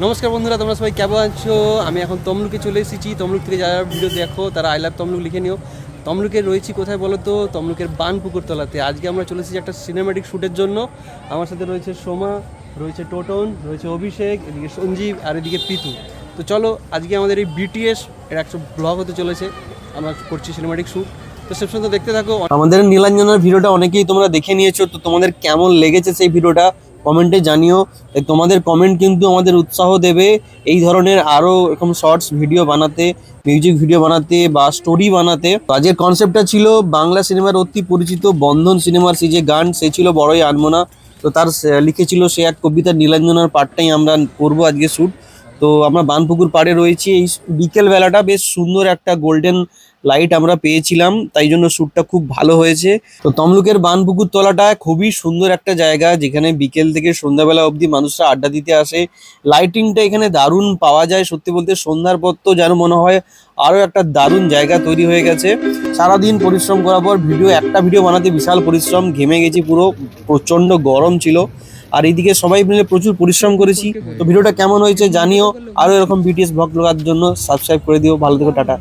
নমস্কার বন্ধুরা, তোমরা সবাই কেমন আছো? আমি এখন তমলুকে চলে এসেছি। তমলুক থেকে যারা ভিডিও দেখো তারা আই লাভ তমলুক লিখে নিও। তমলুকে রয়েছি কোথায় বলো তো? তমলুকের বানপুকুরতলাতে। আজকে আমরা চলে এসেছি একটা সিনেম্যাটিক শ্যুটের জন্য। আমার সাথে রয়েছে সোমা, রয়েছে টোটন, রয়েছে অভিষেক, এদিকে সঞ্জীব আর এদিকে পিতু। তো চলো আজকে আমাদের এই বিটিএস এর একটা ব্লগ হতে চলেছে। আমরা করছি সিনেম্যাটিক শ্যুট, তো সব সময় দেখতে থাকো। আমাদের নীলাঞ্জনার ভিডিওটা অনেকেই তোমরা দেখে নিয়েছো, তো তোমাদের কেমন লেগেছে সেই ভিডিওটা কমেন্টে জানিও। তোমাদের কমেন্ট কিন্তু আমাদের উৎসাহ দেবে এই ধরনের আরও এরকম শর্টস ভিডিও বানাতে, মিউজিক ভিডিও বানাতে বা স্টোরি বানাতে। তো আজকের কনসেপ্টটা ছিল বাংলা সিনেমার অতি পরিচিত বন্ধন সিনেমার সেই যে গান, সে ছিল বড়ই আনমনা। তো তার লিখেছিল সে এক কবিতা, নীলাঞ্জনার পার্টটাই আমরা করবো আজকে শ্যুট। তো আমরা বানপুকুর পাড়ে রয়েছি। এই বিকেল বেলাটা বেশ সুন্দর একটা গোল্ডেন লাইট আমরা পেয়েছিলাম, তাই জন্য শ্যুটটা খুব ভালো হয়েছে। তো তমলুকের বানপুকুর তলাটা খুবই সুন্দর একটা জায়গা, যেখানে বিকেল থেকে সন্ধ্যাবেলা অবধি মানুষরা আড্ডা দিতে আসে। লাইটিংটা এখানে দারুণ পাওয়া যায়। সত্যি বলতে সন্ধ্যার পর তো যেন মনে হয় আরও একটা দারুণ জায়গা তৈরি হয়ে গেছে। সারাদিন পরিশ্রম করার পর একটা ভিডিও বানাতে বিশাল পরিশ্রম, ঘেমে গেছি পুরো, প্রচণ্ড গরম ছিল। আর এইদিকে সবাই মিলে প্রচুর পরিশ্রম করেছি। তো ভিডিওটা কেমন হয়েছে জানিও। আরও এরকম বিটিএস ব্লগ দেখার জন্য সাবস্ক্রাইব করে দিও। ভালো থেকো, টাটা।